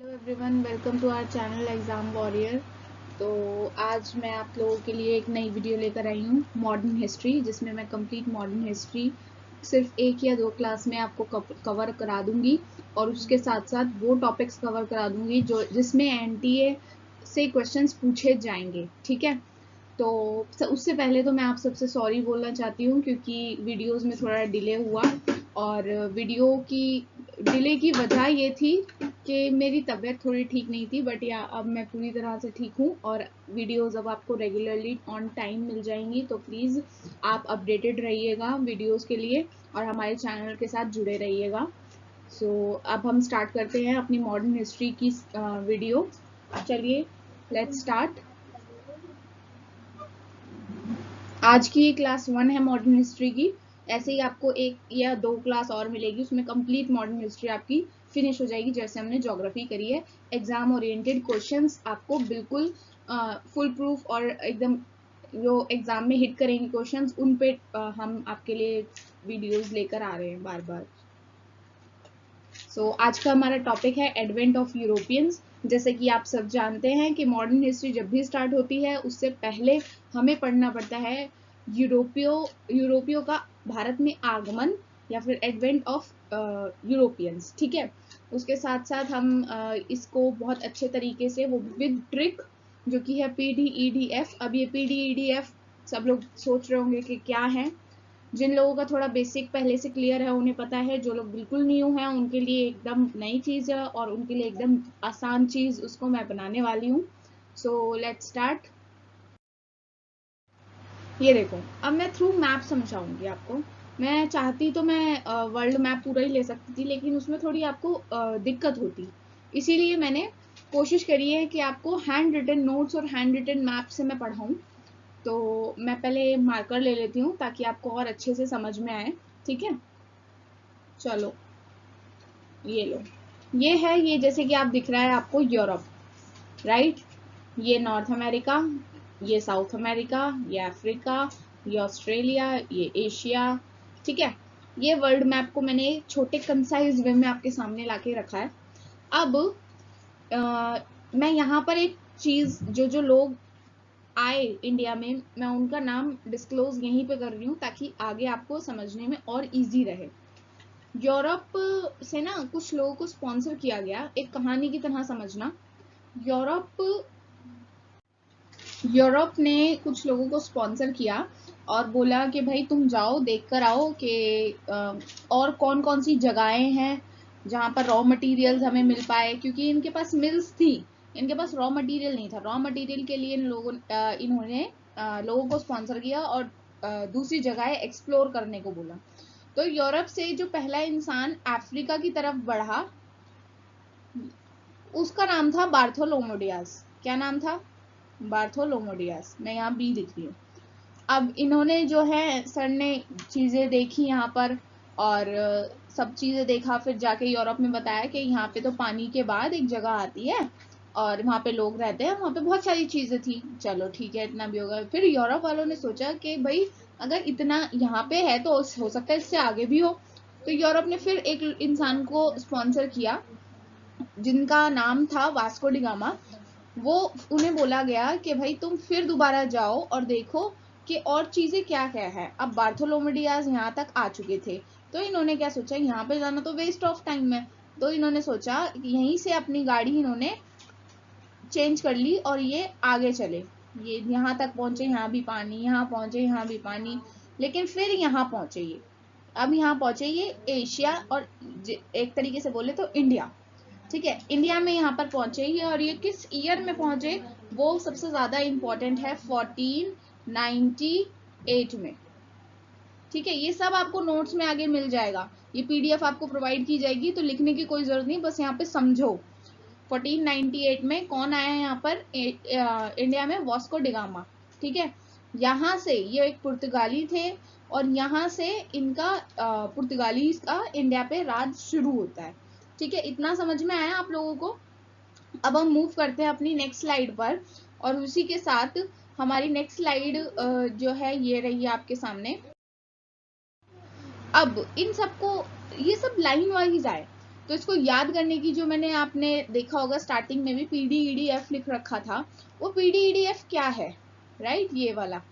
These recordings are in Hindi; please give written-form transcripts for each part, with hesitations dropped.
Hello everyone, welcome to our channel exam warrior. तो आज मैं आप लोगों के लिए एक नई वीडियो लेकर आई हूँ मॉडर्न हिस्ट्री, जिसमें मैं कंप्लीट मॉडर्न हिस्ट्री सिर्फ 1 या 2 क्लास में आपको कवर करा दूंगी और उसके साथ साथ वो टॉपिक्स कवर करा दूंगी जिसमें एनटीए से क्वेश्चंस पूछे जाएंगे। ठीक है, तो उससे पहले तो मैं आप सबसे सॉरी बोलना चाहती हूँ क्योंकि वीडियोस में थोड़ा डिले हुआ। और वीडियो की डिले की वजह ये थी कि मेरी तबीयत थोड़ी ठीक नहीं थी, बट या अब मैं पूरी तरह से ठीक हूँ और वीडियोस अब आपको रेगुलरली ऑन टाइम मिल जाएंगी। तो प्लीज़ आप अपडेटेड रहिएगा वीडियोस के लिए और हमारे चैनल के साथ जुड़े रहिएगा। सो अब हम स्टार्ट करते हैं अपनी मॉडर्न हिस्ट्री की वीडियो। चलिए, लेट्स स्टार्ट। आज की क्लास 1 है मॉडर्न हिस्ट्री की। ऐसे ही आपको 1 या 2 क्लास और मिलेगी, उसमें कंप्लीट मॉडर्न हिस्ट्री आपकी फिनिश हो जाएगी, जैसे हमने ज्योग्राफी करी है। एग्जाम ओरिएंटेड क्वेश्चंस आपको बिल्कुल फुल प्रूफ और एकदम जो एग्जाम में हिट करेंगे क्वेश्चंस, उन पे हम आपके लिए वीडियोस लेकर आ रहे हैं बार बार। आज का हमारा टॉपिक है एडवेंट ऑफ यूरोपियंस। जैसे कि आप सब जानते हैं कि मॉडर्न हिस्ट्री जब भी स्टार्ट होती है उससे पहले हमें पढ़ना पड़ता है यूरोपियो का भारत में आगमन या फिर एडवेंट ऑफ यूरोपियंस। ठीक है, उसके साथ साथ हम इसको बहुत अच्छे तरीके से वो विद ट्रिक, जो कि है PDEDF। अब ये PDEDF सब लोग सोच रहे होंगे कि क्या है। जिन लोगों का थोड़ा बेसिक पहले से क्लियर है उन्हें पता है, जो लोग बिल्कुल न्यू हैं उनके लिए एकदम नई चीज़ है और उनके लिए एकदम आसान चीज़ उसको मैं बनाने वाली हूँ। So let's start. ये देखो, अब मैं थ्रू मैप समझाऊंगी आपको। मैं चाहती तो मैं वर्ल्ड मैप पूरा ही ले सकती थी, लेकिन उसमें थोड़ी आपको दिक्कत होती, इसीलिए मैंने कोशिश करी है कि आपको हैंड रिटन नोट्स और हैंड रिटन मैप से मैं पढ़ाऊँ। तो मैं पहले मार्कर ले लेती हूँ ताकि आपको और अच्छे से समझ में आए। ठीक है, चलो ये लो। ये है, ये जैसे कि आप दिख रहा है आपको यूरोप, राइट। ये नॉर्थ अमेरिका, ये साउथ अमेरिका, ये अफ्रीका, ये ऑस्ट्रेलिया, ये एशिया। ठीक है, ये वर्ल्ड मैप को मैंने छोटे कंसाइज वे में आपके सामने लाके रखा है। अब मैं यहाँ पर एक चीज, जो जो लोग आए इंडिया में, मैं उनका नाम डिस्क्लोज यहीं पे कर रही हूँ ताकि आगे आपको समझने में और इजी रहे। यूरोप से ना कुछ लोगों को स्पॉन्सर किया गया, एक कहानी की तरह समझना। यूरोप ने कुछ लोगों को स्पॉन्सर किया और बोला कि भाई तुम जाओ देख कर आओ कि और कौन कौन सी जगहें हैं जहाँ पर रॉ मटेरियल्स हमें मिल पाए, क्योंकि इनके पास मिल्स थी, इनके पास रॉ मटेरियल नहीं था। रॉ मटेरियल के लिए इन्होंने लोगों को स्पॉन्सर किया और दूसरी जगहें एक्सप्लोर करने को बोला। तो यूरोप से जो पहला इंसान अफ्रीका की तरफ बढ़ा, उसका नाम था बार्थोलोमोडियास। क्या नाम था? बार्थोलोमोडियास। मैं यहाँ बी लिख रही हूँ। अब इन्होंने जो है सर ने चीज़ें देखी यहाँ पर और सब चीज़ें देखा, फिर जाके यूरोप में बताया कि यहाँ पे तो पानी के बाद एक जगह आती है और वहाँ पे लोग रहते हैं, वहाँ पे बहुत सारी चीज़ें थी। चलो ठीक है, इतना भी होगा। फिर यूरोप वालों ने सोचा कि भाई अगर इतना यहाँ पे है तो हो सकता है इससे आगे भी हो। तो यूरोप ने फिर एक इंसान को स्पॉन्सर किया जिनका नाम था वास्को डी गामा। वो उन्हें बोला गया कि भाई तुम फिर दोबारा जाओ और देखो कि और चीज़ें क्या क्या है। अब बार्थोलोमेडियाज यहाँ तक आ चुके थे, तो इन्होंने क्या सोचा, यहाँ पे जाना तो वेस्ट ऑफ टाइम है। तो इन्होंने सोचा कि यहीं से अपनी गाड़ी इन्होंने चेंज कर ली और ये आगे चले। ये यहाँ तक पहुंचे, यहाँ भी पानी, यहाँ पहुंचे, यहाँ भी पानी, लेकिन फिर यहाँ पहुंचे ये। अब यहाँ पहुंचे ये एशिया और एक तरीके से बोले तो इंडिया। ठीक है, इंडिया में यहाँ पर पहुंचे ये, और ये किस ईयर में पहुंचे वो सबसे ज्यादा इंपॉर्टेंट है, 1498 में। ठीक है, ये सब आपको नोट्स में आगे मिल जाएगा, ये PDF आपको प्रोवाइड की जाएगी, तो लिखने की कोई जरूरत नहीं, बस यहाँ पे समझो। 1498 में कौन आया यहाँ पर इंडिया में? Vasco da Gama. ठीक है, यहाँ से ये एक पुर्तगाली थे और यहाँ से इनका पुर्तगाली का इंडिया पे राज शुरू होता है। ठीक है, इतना समझ में आया आप लोगों को? अब हम मूव करते हैं अपनी नेक्स्ट स्लाइड पर, और उसी के साथ हमारी नेक्स्ट स्लाइड जो है ये रही आपके सामने। अब इन सबको, ये सब लाइन वाइज आए, तो इसको याद करने की जो मैंने आपने देखा होगा स्टार्टिंग में भी PDEDF लिख रखा था, वो PDEDF क्या है, राइट, ये वाला।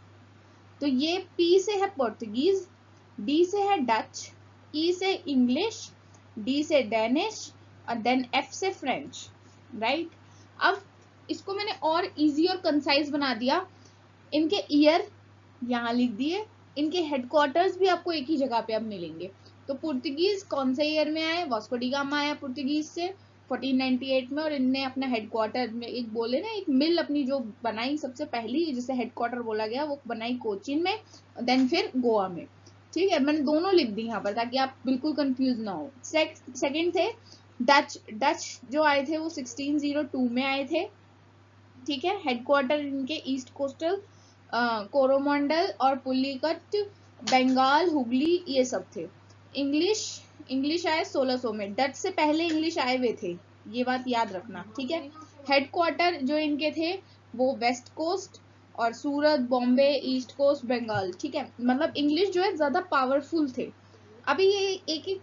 तो ये P से है पोर्तुगीज, D से है डच, E से इंग्लिश, D से डेनिश और देन F से फ्रेंच, राइट। अब इसको मैंने और इजी और कंसाइज बना दिया। इनके ईयर यहाँ लिख दिए, इनके हेडक्वार्टर्स भी आपको एक ही जगह पे अब मिलेंगे। तो पुर्तगीज कौन से ईयर में आए, वास्को डी गामा आया पुर्तगीज से 1498 में, और इनने अपना हेडक्वार्टर में एक बोले ना, एक मिल अपनी जो बनाई सबसे पहली, जिसे हेडक्वार्टर बोला गया, वो बनाई कोचीन में, देन फिर गोवा में। ठीक है, मैंने दोनों लिख दी यहाँ पर ताकि आप बिल्कुल कंफ्यूज ना हो। सेकंड थे डच जो आए थे वो 1602 में आए थे। ठीक है, हेडक्वार्टर इनके ईस्ट कोस्टल कोरोमंडल और पुलिकट, बंगाल, हुगली, ये सब थे। इंग्लिश आए 1600 में, डच से पहले इंग्लिश आए हुए थे, ये बात याद रखना। ठीक है, हेडक्वार्टर जो इनके थे वो वेस्ट कोस्ट और सूरत, बॉम्बे, ईस्ट कोस्ट, बंगाल। ठीक है, मतलब इंग्लिश जो है ज्यादा पावरफुल थे। अभी ये एक एक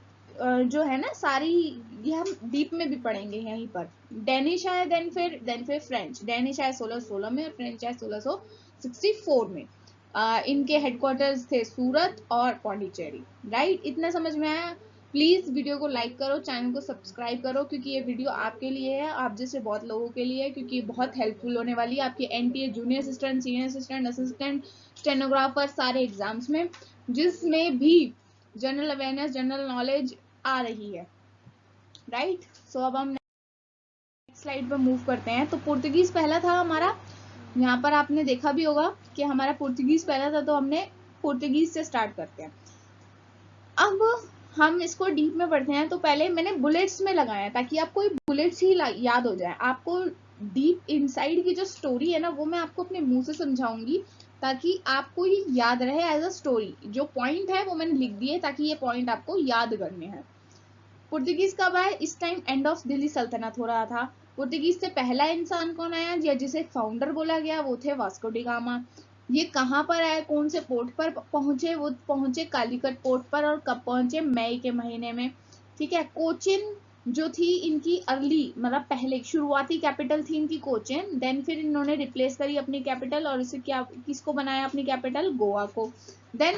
जो है ना सारी, ये हम डीप में भी पढ़ेंगे यहीं पर। डेनिश आए देन फिर फ्रेंच। डेनिश आए 1616 में और फ्रेंच आए 1664 में। इनके हेडक्वार्टर्स थे सूरत और पौंडीचेरी, राइट। इतना समझ में आया? प्लीज वीडियो को लाइक करो, चैनल को सब्सक्राइब करो, क्योंकि ये वीडियो आपके लिए है, आप जैसे बहुत लोगों के लिए है, क्योंकि ये बहुत हेल्पफुल होने वाली है आपकी NTA junior assistant, senior assistant, assistant, stenographer, सारे एग्जाम्स में, जिसमें भी जनरल अवेयरनेस, जनरल नॉलेज आ रही है, राइट। सो अब हम नेक्स्ट स्लाइड पर मूव करते हैं। तो पुर्तगीज पहला था हमारा, यहाँ पर आपने देखा भी होगा कि हमारा पुर्तगीज पहला था, तो हमने पुर्तगीज से स्टार्ट करते हैं। अब हम इसको डीप में पढ़ते हैं, तो पहले मैंने बुलेट्स में लगाया ताकि आपको बुलेट्स ही याद हो जाए। आपको डीप इनसाइड की जो स्टोरी है ना, वो मैं आपको अपने मुंह से समझाऊंगी ताकि आपको ये याद रहे एज अ स्टोरी। जो पॉइंट है वो मैंने लिख दिए ताकि ये पॉइंट आपको याद करने हैं। पुर्तगीज कब आए? इस टाइम एंड ऑफ दिल्ली सल्तनत हो रहा था। पुर्तगीज से पहला इंसान कौन आया या जिसे फाउंडर बोला गया, वो थे वास्को डी गामा। ये कहाँ पर आए, कौन से पोर्ट पर पहुंचे? वो पहुंचे कालीकट पोर्ट पर। और कब पहुंचे? मई के महीने में। ठीक है, कोचिन जो थी इनकी अर्ली, मतलब पहले शुरुआती कैपिटल थी इनकी कोचिन, देन फिर इन्होंने रिप्लेस करी अपनी कैपिटल और इसे क्या, किसको बनाया अपनी कैपिटल? गोवा को। देन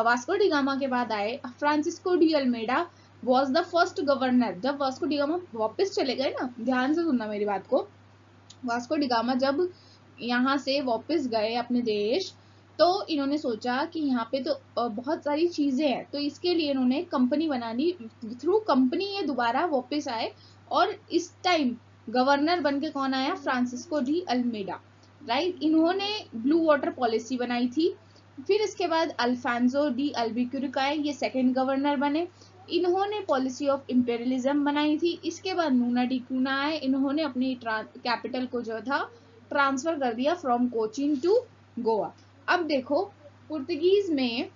वास्को डी गामा के बाद आए Francisco de Almeida, was the first governor. जब वास्को डी गामा वापस चले गए ना, ध्यान से सुनना मेरी बात को, वास्को डी गामा जब यहाँ से वापस गए अपने देश, तो इन्होंने सोचा कि यहाँ पे तो बहुत सारी चीजें हैं, तो इसके लिए इन्होंने कंपनी बनानी, थ्रू कंपनी ये दोबारा वापस आए। और इस टाइम गवर्नर बन के कौन आया? Francisco de Almeida, right. इन्होंने ब्लू वाटर पॉलिसी बनाई थी। फिर इसके बाद अल्फांसो डी अल्बुकर्क आए, ये सेकेंड गवर्नर बने। इन्होंने पॉलिसी ऑफ इंपेरियलिज्म बनाई थी। इसके बाद नूना डी क्यूना आए, इन्होंने अपनी कैपिटल को जो था ट्रांसफर कर दिया फ्रॉम कोचीन टू गोवा। अब देखो पुर्तगीज में,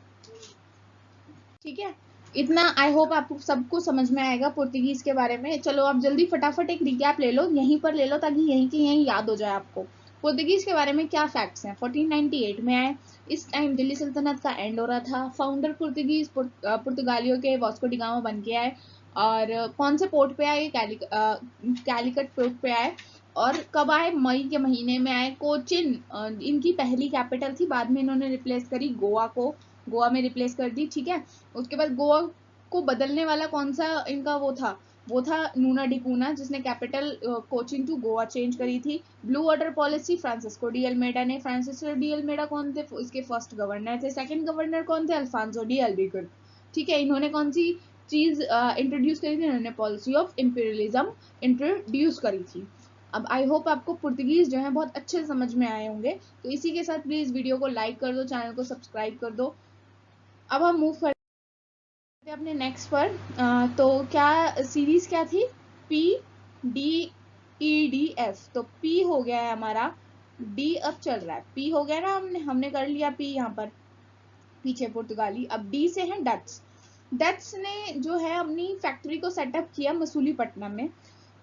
ठीक है, इतना आई होप आपको सबको समझ में आएगा पुर्तगीज के बारे में। चलो आप जल्दी फटाफट एक रिकैप ले लो, यहीं पर ले लो ताकि यहीं के यहीं याद हो जाए आपको। पुर्तगीज के बारे में क्या फैक्ट्स हैं? 1498 में आए, इस टाइम दिल्ली सल्तनत का एंड हो रहा था। फाउंडर पुर्तगीज पुर्तगालियों के वास्को डी गामा बन के आए। और कौन से पोर्ट पे आए? कैलिकट पोर्ट पे आए। और कब आए? मई के महीने में आए। कोचिन इनकी पहली कैपिटल थी, बाद में इन्होंने रिप्लेस करी गोवा को, गोवा में रिप्लेस कर दी। ठीक है, उसके बाद गोवा को बदलने वाला कौन सा इनका वो था नूना डी क्यूना, जिसने capital Cochin to Goa change करी थी। Blue water policy Francisco de Almeida ने। फ्रांसिस्को डी अल्मेडा कौन थे? इसके फर्स्ट गवर्नर थे। सेकंड गवर्नर कौन थे? Alfonso de Albuquerque. ठीक है, इन्होंने कौन सी चीज इंट्रोड्यूस करी थी? इन्होंने पॉलिसी ऑफ इंपीरियलिज्म इंट्रोड्यूस करी थी। अब आई होप आपको पुर्तगीज जो है बहुत अच्छे से समझ में आए होंगे। तो इसी के साथ प्लीज वीडियो को लाइक कर दो, चैनल को सब्सक्राइब कर दो। अब हम मूव करते हैं अपने नेक्स्ट पर। तो क्या सीरीज क्या थी? PDEDF। तो P हो गया है हमारा, D अब चल रहा है। P हो गया ना, हमने कर लिया P यहाँ पर पीछे पुर्तगाली। अब D से है डच। डच ने जो है अपनी फैक्ट्री को सेटअप किया मसूलीपट्टनम में।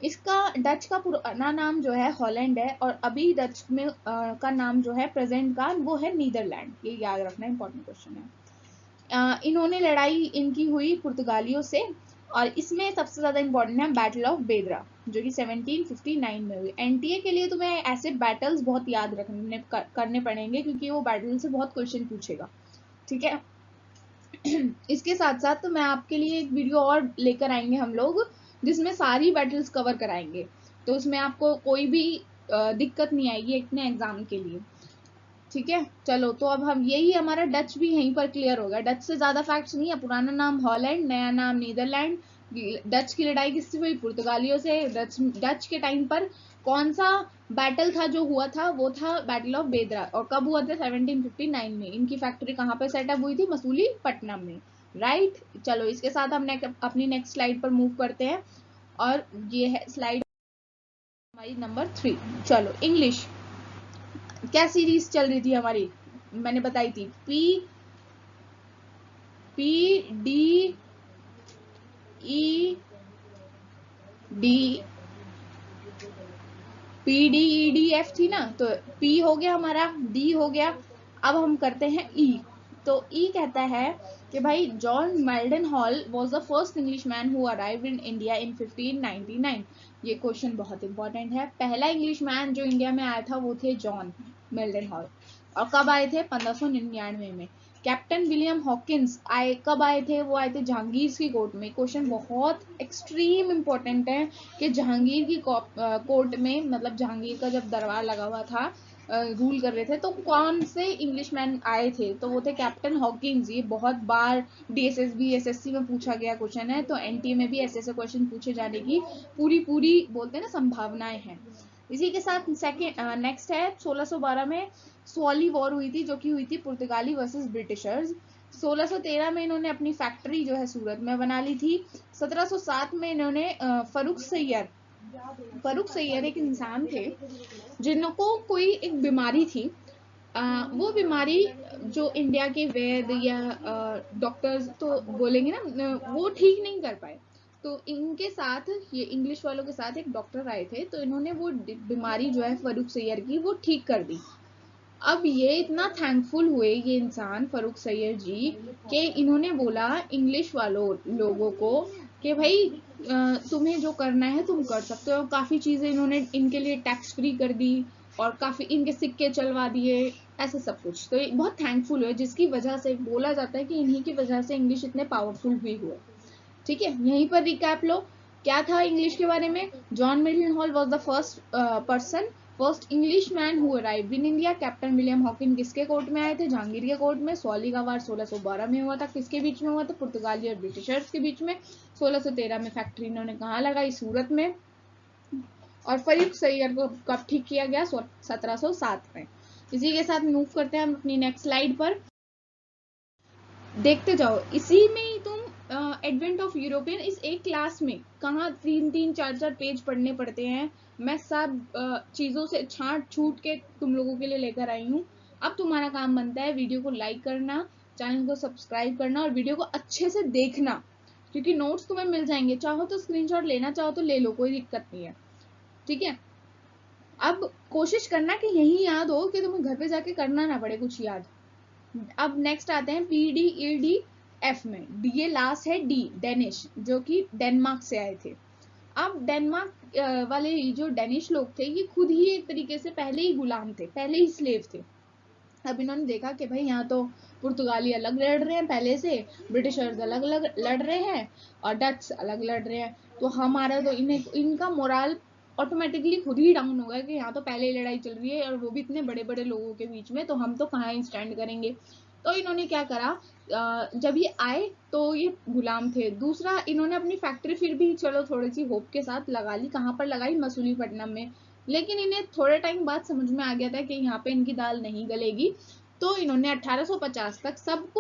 इसका डच का पुराना नाम जो है हॉलैंड है, और अभी डच में का नाम जो है प्रेजेंट का वो है नीदरलैंड। ये याद रखना, इंपॉर्टेंट क्वेश्चन है। इन्होंने लड़ाई इनकी हुई पुर्तगालियों से, और इसमें सबसे ज्यादा इंपॉर्टेंट है बैटल ऑफ बेदरा, जो कि 1759 में हुई। एनटीए के लिए तुम्हें ऐसे बैटल्स बहुत याद करने पड़ेंगे, क्योंकि वो बैटल से बहुत क्वेश्चन पूछेगा, ठीक है। इसके साथ साथ तो मैं आपके लिए एक वीडियो और लेकर आएंगे हम लोग, जिसमें सारी बैटल्स कवर कराएंगे, तो उसमें आपको कोई भी दिक्कत नहीं आएगी अपने एग्जाम के लिए, ठीक है। चलो, तो अब हम यही हमारा डच भी यहीं पर क्लियर हो गया। डच से ज्यादा फैक्ट्स नहीं है। पुराना नाम हॉलैंड, नया नाम नीदरलैंड। डच की लड़ाई किससे हुई? पुर्तगालियों से। डच के टाइम पर कौन सा बैटल था जो हुआ था? वो था बैटल ऑफ बेदरा। और कब हुआ था? 1759 में। इनकी फैक्ट्री कहाँ पे सेटअप हुई थी? मसूलीपट्टनम में, राइट। चलो, इसके साथ हम अपनी नेक्स्ट स्लाइड पर मूव करते हैं, और ये है स्लाइड हमारी नंबर 3। चलो, इंग्लिश क्या सीरीज चल रही थी हमारी? मैंने बताई थी P D E D F थी ना, तो पी हो गया हमारा, डी हो गया। अब हम करते हैं ई। तो ई कहता है कि भाई John Meldon hall was the first English man who arrived in India in 1599। ये क्वेश्चन बहुत इंपॉर्टेंट है। पहला इंग्लिश मैन जो इंडिया में आया था वो थे जॉन मेल्डन हॉल। और कब आए थे? 1599 में। कैप्टन विलियम हॉकिंस कब आए थे? वो आए थे जहांगीर की कोर्ट में। क्वेश्चन बहुत एक्सट्रीम इंपॉर्टेंट है कि जहांगीर की कोर्ट में, मतलब जहांगीर का जब दरबार लगा हुआ था, रूल कर रहे थे, तो कौन से इंग्लिशमैन आए थे? तो वो थे कैप्टन हॉकिंस। ये बहुत बार डीएसएसबी एसएससी में पूछा गया क्वेश्चन है, तो एनटीए में भी ऐसे क्वेश्चन पूछे जाने की पूरी बोलते हैं ना संभावनाएं हैं। इसी के साथ नेक्स्ट है 1612 में स्वाली वॉर हुई थी, जो कि हुई थी पुर्तगाली वर्सेस ब्रिटिशर्स। 1613 में इन्होंने अपनी फैक्ट्री जो है सूरत में बना ली थी। 1707 में इन्होंने फरुख सैयद एक इंसान थे जिनको कोई एक बीमारी थी। वो बीमारी जो इंडिया के वैद्य या डॉक्टर्स तो बोलेंगे ना, वो ठीक नहीं कर पाए। तो इनके साथ, ये इंग्लिश वालों के साथ एक डॉक्टर आए थे, तो इन्होंने वो बीमारी जो है फरुख सैयद की वो ठीक कर दी। अब ये इतना थैंकफुल हुए ये इंसान फरुख सैयद जी, कि इन्होंने बोला इंग्लिश वालों लोगों को कि भाई तुम्हें जो करना है तुम कर सकते हो। काफ़ी चीज़ें इन्होंने इनके लिए टैक्स फ्री कर दी, और काफ़ी इनके सिक्के चलवा दिए, ऐसे सब कुछ। तो ये बहुत थैंकफुल हुए, जिसकी वजह से बोला जाता है कि इन्हीं की वजह से इंग्लिश इतने पावरफुल भी हुए, ठीक है। यहीं पर रिकैप लो क्या था इंग्लिश के बारे में। John Milton hall was the first English man who arrived in India. Captain William Hawking किसके कोर्ट में आए थे? जहांगीर के कोर्ट में। स्वाली का वार 1612 में हुआ था। किसके बीच में हुआ था? पुर्तगाली और ब्रिटिशर्स के बीच में। 1613 में फैक्ट्री इन्होंने कहाँ लगाई? सूरत में। और फरुख सैयद को कब ठीक किया गया? 1707 में। इसी के साथ मूव करते हैं हम अपनी नेक्स्ट स्लाइड पर। देखते जाओ, इसी में ही तुम एडवेंट ऑफ यूरोपियन, इस एक क्लास में कहाँ 3-3, 4-4 पेज पढ़ने पड़ते हैं। मैं सब चीज़ों से छांट छूट के तुम लोगों के लिए लेकर आई हूँ। अब तुम्हारा काम बनता है वीडियो को लाइक करना, चैनल को सब्सक्राइब करना, और वीडियो को अच्छे से देखना, क्योंकि नोट्स तुम्हें मिल जाएंगे। चाहो तो स्क्रीनशॉट लेना, चाहो तो ले लो, कोई दिक्कत नहीं है, ठीक है। अब कोशिश करना कि यही याद हो, कि तुम्हें घर पे जाके करना ना पड़े कुछ याद। अब नेक्स्ट आते हैं PDEDF में। ये लास्ट है डी, डेनिश, जो कि डेनमार्क से आए थे। अब डेनमार्क वाले जो डेनिश लोग थे, ये खुद ही एक तरीके से पहले ही गुलाम थे, पहले ही स्लेव थे। अब इन्होंने देखा कि भाई यहाँ तो पुर्तगाली अलग लड़ रहे हैं पहले से, ब्रिटिशर्स अलग अलग लड़ रहे हैं, और डच अलग लड़ रहे हैं, तो हमारा तो इनका मोरल ऑटोमेटिकली खुद ही डाउन हो गया कि यहाँ तो पहले ही लड़ाई चल रही है, और वो भी इतने बड़े बड़े लोगों के बीच में, तो हम तो कहाँ ही स्टैंड करेंगे। तो इन्होंने क्या करा, जब ये आए तो ये गुलाम थे। दूसरा, इन्होंने अपनी फैक्ट्री फिर भी चलो थोड़ी सी होप के साथ लगा ली। कहाँ पर लगाई? मसूलीपट्टनम में। लेकिन इन्हें थोड़े टाइम बाद समझ में आ गया था कि यहाँ पे इनकी दाल नहीं गलेगी, तो इन्होंने 1850 तक सब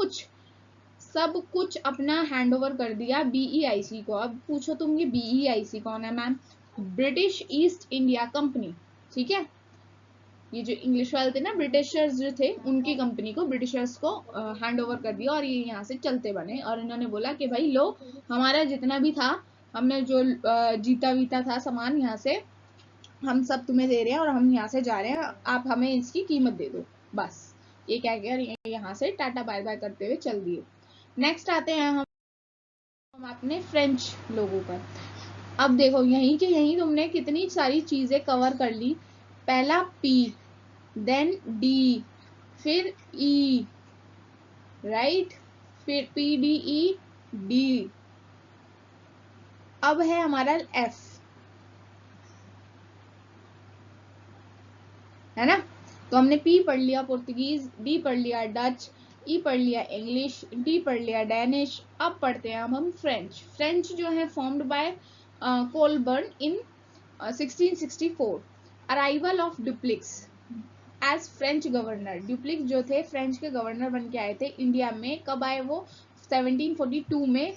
कुछ अपना हैंड ओवर कर दिया BEIC को। अब पूछो तुम, ये BEIC कौन है ma'am? British east India company, ठीक है। ये जो इंग्लिश वाले थे ना, ब्रिटिशर्स जो थे, उनकी कंपनी को ब्रिटिशर्स को हैंड ओवर कर दिया, और ये यहाँ से चलते बने। और इन्होंने बोला कि भाई लो, हमारा जितना भी था, हमने जो जीता वीता था सामान, यहाँ से हम सब तुम्हें दे रहे हैं, और हम यहाँ से जा रहे हैं, आप हमें इसकी कीमत दे दो, बस। ये क्या कह, यहाँ से टाटा बाय बाय करते हुए चल दिए। नेक्स्ट आते हैं हम हम अपने फ्रेंच लोगों पर। अब देखो यहीं के यहीं तुमने कितनी सारी चीजें कवर कर ली। पहला पी, देन डी, फिर ई, राइट, फिर पी डी ई डी। अब है हमारा एफ, है ना। तो हमने पी पढ़ लिया पुर्तगीज, डी पढ़ लिया डच, ई पढ़ लिया इंग्लिश, डी पढ़ लिया डैनिश। अब पढ़ते हैं हम फ्रेंच। फ्रेंच जो है formed by Colbert in 1664। Arrival of Dupleix as French governor. Dupleix जो थे फ्रेंच के गवर्नर बन के आए थे इंडिया में। कब आए वो? 1742 में।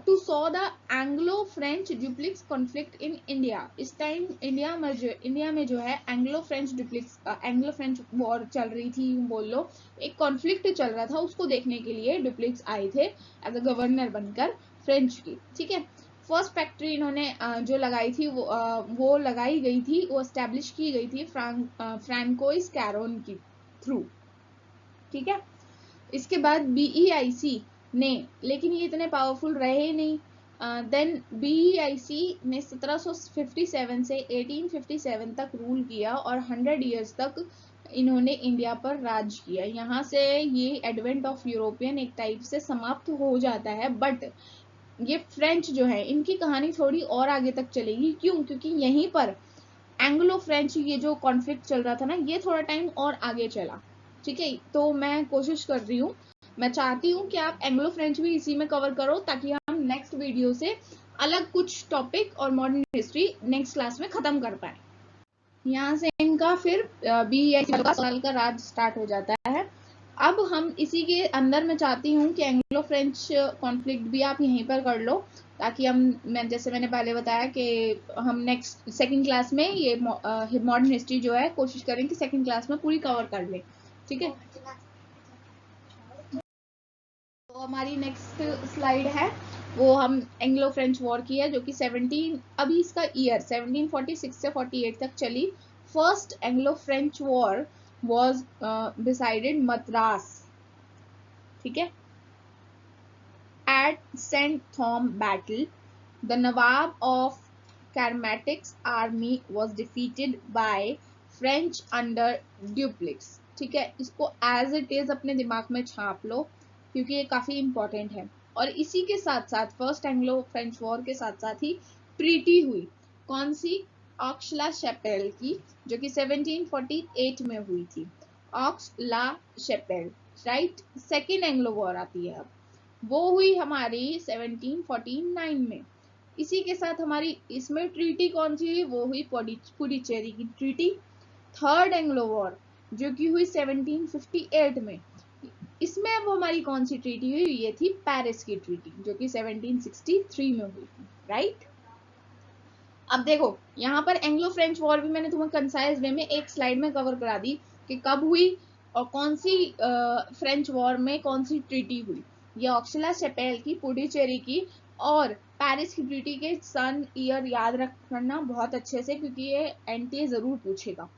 To saw the Anglo French Dupleix conflict in India. इस टाइम इंडिया में जो है एंग्लो फ्रेंच वॉर चल रही थी, बोल लो एक कॉन्फ्लिक्ट चल रहा था, उसको देखने के लिए ड्यूप्लिक्स आए थे एज अ गवर्नर बनकर फ्रेंच की। ठीक है। फर्स्ट फैक्ट्री इन्होंने जो लगाई थी वो लगाई गई थी, वो एस्टेब्लिश की गई थी फ्रांकोइस कैरोन की थ्रू। ठीक है। इसके बाद BEIC ने, लेकिन ये इतने पावरफुल रहे नहीं। देन BEIC ने 1757 से 1857 तक रूल किया और 100 इयर्स तक इन्होंने इंडिया पर राज किया। यहाँ से ये एडवेंट ऑफ यूरोपियन एक टाइप से समाप्त हो जाता है। बट ये फ्रेंच जो है इनकी कहानी थोड़ी और आगे तक चलेगी। क्यों? क्योंकि यहीं पर एंग्लो फ्रेंच ये जो कॉन्फ्लिक्ट चल रहा था ना, ये थोड़ा टाइम और आगे चला। ठीक है। तो मैं कोशिश कर रही हूँ, मैं चाहती हूँ कि आप एंग्लो फ्रेंच भी इसी में कवर करो, ताकि हम नेक्स्ट वीडियो से अलग कुछ टॉपिक और मॉडर्न हिस्ट्री नेक्स्ट क्लास में खत्म कर पाए। यहाँ से इनका फिर 20 साल का राज स्टार्ट हो जाता है। अब हम इसी के अंदर मैं चाहती हूँ कि एंग्लो फ्रेंच कॉन्फ्लिक्ट भी आप यहीं पर कर लो, ताकि जैसे मैंने पहले बताया कि हम नेक्स्ट सेकंड क्लास में ये मॉडर्न हिस्ट्री जो है कोशिश करें कि सेकंड क्लास में पूरी कवर कर लें। ठीक है। तो हमारी नेक्स्ट स्लाइड है वो हम एंग्लो फ्रेंच वॉर की है, जो कि 17 अभी इसका ईयर 1746 से 48 तक चली। First Anglo French war was decided Madras. ठीक है। At Saint Thome battle the nawab of Carnatic's army was defeated by French under Dupleix। ठीक है। इसको एज इट इज अपने दिमाग में छाप लो, क्योंकि ये काफी इंपॉर्टेंट है। और इसी के साथ साथ फर्स्ट एंग्लो फ्रेंच वॉर के साथ साथ ही ट्रीटी हुई। कौन सी? ऑक्स ला शैपेल की, जो कि 1748 में हुई थी। ऑक्स ला शैपेल, राइट। सेकेंड एंग्लो वॉर आती है अब, वो हुई हमारी 1749 में। इसी के साथ हमारी इसमें ट्रीटी कौन सी हुई? वो हुई पुडुचेरी की ट्रीटी। थर्ड एंग्लो वॉर जो कि हुई 1758 में, इसमें अब हमारी कौन सी ट्रीटी हुई? ये थी पेरिस की ट्रीटी, जो कि 1763 में हुई थी, राइट। अब देखो यहाँ पर एंग्लो फ्रेंच वॉर भी मैंने तुम्हें कंसाइज वे में एक स्लाइड में कवर करा दी कि कब हुई और कौन सी फ्रेंच वॉर में कौन सी ट्रीटी हुई। ये ऑक्सला शैपेल की, पुडुचेरी की और पेरिस की ट्रीटी के सन ईयर याद रखना बहुत अच्छे से, क्योंकि ये एनटीए जरूर पूछेगा।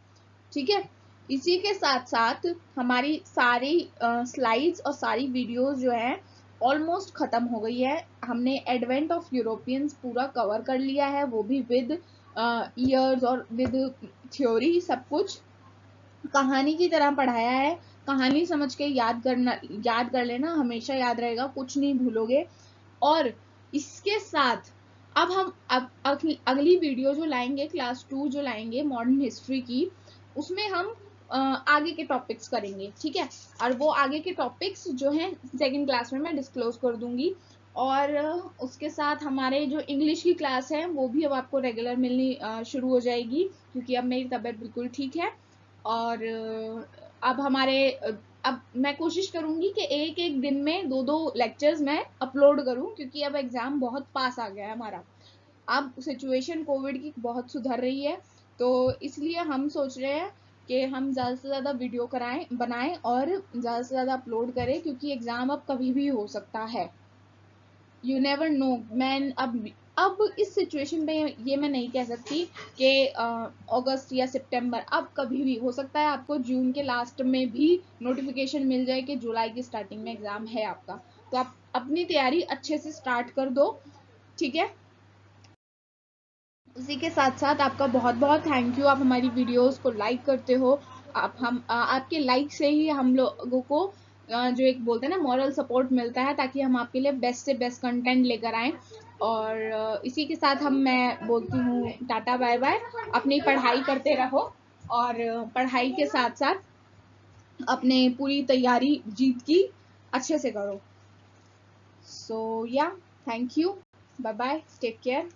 ठीक है। इसी के साथ साथ हमारी सारी स्लाइड्स और सारी वीडियोस जो है ऑलमोस्ट खत्म हो गई है। हमने एडवेंट ऑफ यूरोपियंस पूरा कवर कर लिया है, वो भी विद ईयर्स और विद थ्योरी, सब कुछ कहानी की तरह पढ़ाया है। कहानी समझ के याद कर लेना, हमेशा याद रहेगा, कुछ नहीं भूलोगे। और इसके साथ अब हम अगली वीडियो जो लाएंगे, क्लास 2 जो लाएंगे मॉडर्न हिस्ट्री की, उसमें हम आगे के टॉपिक्स करेंगे। ठीक है। और वो आगे के टॉपिक्स जो हैं सेकंड क्लास में मैं डिस्क्लोज कर दूंगी। और उसके साथ हमारे जो इंग्लिश की क्लास है वो भी अब आपको रेगुलर मिलनी शुरू हो जाएगी, क्योंकि अब मेरी तबीयत बिल्कुल ठीक है। और अब अब मैं कोशिश करूंगी कि एक एक दिन में 2-2 लेक्चर्स मैं अपलोड करूं, क्योंकि अब एग्जाम बहुत पास आ गया है हमारा। अब सिचुएशन कोविड की बहुत सुधर रही है, तो इसलिए हम सोच रहे हैं कि हम ज़्यादा से ज़्यादा वीडियो बनाएं और ज़्यादा से ज़्यादा अपलोड करें, क्योंकि एग्ज़ाम अब कभी भी हो सकता है। You never know. मैं अब इस सिचुएशन में ये मैं नहीं कह सकती कि अगस्त या सितंबर, अब कभी भी हो सकता है आपको जून के लास्ट में भी नोटिफिकेशन मिल जाए कि जुलाई की स्टार्टिंग में एग्जाम है आपका। तो आप अपनी तैयारी अच्छे से स्टार्ट कर दो, ठीक है। उसी के साथ साथ आपका बहुत बहुत थैंक यू, आप हमारी वीडियोस को लाइक करते हो। आपके लाइक से ही हम लोगों को जो एक बोलते हैं ना मॉरल सपोर्ट मिलता है, ताकि हम आपके लिए बेस्ट से बेस्ट कंटेंट लेकर आएँ। और इसी के साथ मैं बोलती हूँ टाटा बाय बाय। अपनी पढ़ाई करते रहो और पढ़ाई के साथ साथ अपने पूरी तैयारी जीत की अच्छे से करो। So yeah thank you, bye bye, take care.